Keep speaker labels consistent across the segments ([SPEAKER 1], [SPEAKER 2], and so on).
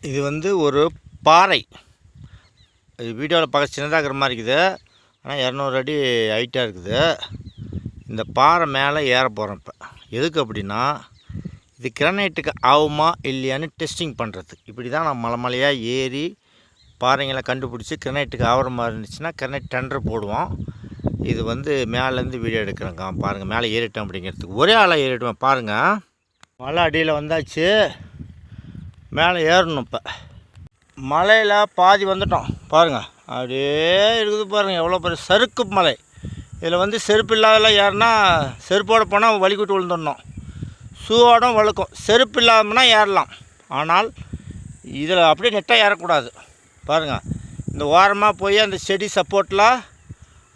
[SPEAKER 1] இது வந்து ஒரு பாறை. இது வீடியோவில் பார்க்க சின்னதாக இருக்கிற மாதிரி இருக்குது, ஆனால் 200 அடி ஹைட்டாக இருக்குது. இந்த பாறை மேலே ஏற போகிறோம். இப்போ எதுக்கு அப்படின்னா, இது கிரானைட்டுக்கு ஆகுமா இல்லையான்னு டெஸ்டிங் பண்ணுறது. இப்படி தான் நான் மலையாக ஏறி பாறைங்களை கண்டுபிடிச்சி கிரானைட்டுக்கு ஆகிற மாதிரி இருந்துச்சுன்னா கிரானைட் டெண்டர் போடுவோம். இது வந்து மேலேருந்து வீடியோ எடுக்கிறேங்க. பாருங்கள், மேலே ஏறிட்டோம் அப்படிங்கிறதுக்கு. ஒரே ஆளாக ஏறிடுவேன் பாருங்கள். மலை அடியில் வந்தாச்சு, மேலே ஏறணும். இப்போ மலையில் பாதி வந்துட்டோம் பாருங்கள். அப்படியே இருக்குது பாருங்கள், எவ்வளோ பெரிய சறுக்கு மலை. இதில் வந்து செருப்பு இல்லாதெல்லாம் ஏறினா செருப்போடு போனால் வலிக்கிட்டு விழுந்துடணும், ஷூவோடும் வழுக்கும். செருப்பு இல்லாமல்னா ஏறலாம், ஆனால் இதில் அப்படியே நெட்டாக ஏறக்கூடாது. பாருங்கள், இந்த ஓரமாக போய் அந்த செடி சப்போர்ட்டில்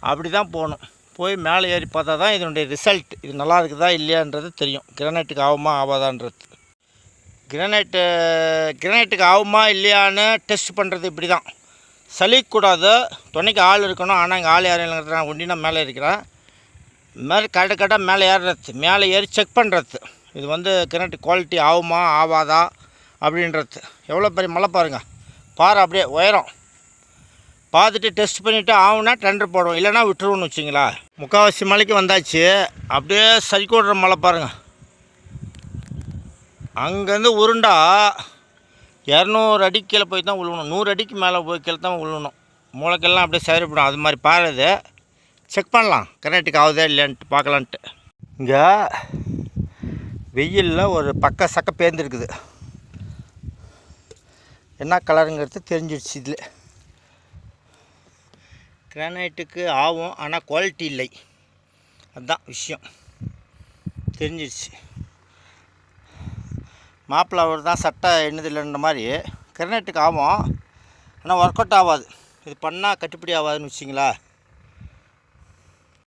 [SPEAKER 1] அப்படி தான் போகணும். போய் மேலே ஏறி பார்த்தா தான் இதனுடைய ரிசல்ட், இது நல்லா இருக்குதா இல்லையான்றது தெரியும். கிரானைட்டுக்கு ஆகுமா ஆகாதான்றது. கிரானைட்டுக்கு ஆகுமா இல்லையான்னு டெஸ்ட் பண்ணுறது இப்படி தான். சலிக்கூடாது, துணைக்கு ஆள் இருக்கணும். ஆனால் இங்கே ஆள் யாரும் இல்லைங்கிறது நான் ஒண்டினா மேலே இருக்கிறேன். மேலே கரெக்டாக மேலே ஏறுறது, மேலே ஏறி செக் பண்ணுறது. இது வந்து கிரானைட் குவாலிட்டி ஆகுமா ஆகாதா அப்படின்றது. எவ்வளோ பெரிய மலை பாருங்கள், பாறை அப்படியே உயரம். பார்த்துட்டு டெஸ்ட் பண்ணிவிட்டு ஆகுனா டெண்டர் போடுவோம், இல்லைனா விட்டுருவோன்னு வச்சிங்களா. முக்கால்வாசி மலைக்கு வந்தாச்சு. அப்படியே சறுக்கி விடுற மலை பாருங்கள். அங்கேருந்து உருண்டா 200 அடி கீழே போய் தான் விழுவணும், 100 அடிக்கு மேலே போய் கீழே தான் விழுவணும். மூளைக்கெல்லாம் அப்படியே சேரிப்படும். அது மாதிரி பாரு, இது செக் பண்ணலாம் கிரானைட்டுக்கு ஆகுதா இல்லையான்ட்டு பார்க்கலான்ட்டு. இங்கே வெயிலில் ஒரு பக்க சக்க பேர்ந்துருக்குது. என்ன கலருங்கிறது தெரிஞ்சிடுச்சு. இதில் கிரானைட்டுக்கு ஆகும், ஆனால் குவாலிட்டி இல்லை, அதுதான் விஷயம் தெரிஞ்சிடுச்சு. மாப்பிள்ளை அவர் தான் சட்டை என்னது இல்லைன்ற மாதிரி கிரானைட்டுக்கு ஆகும், ஆனால் ஒர்க் அவுட் ஆகாது. இது பண்ணால் கட்டுப்படி ஆகாதுன்னு வச்சிங்களா.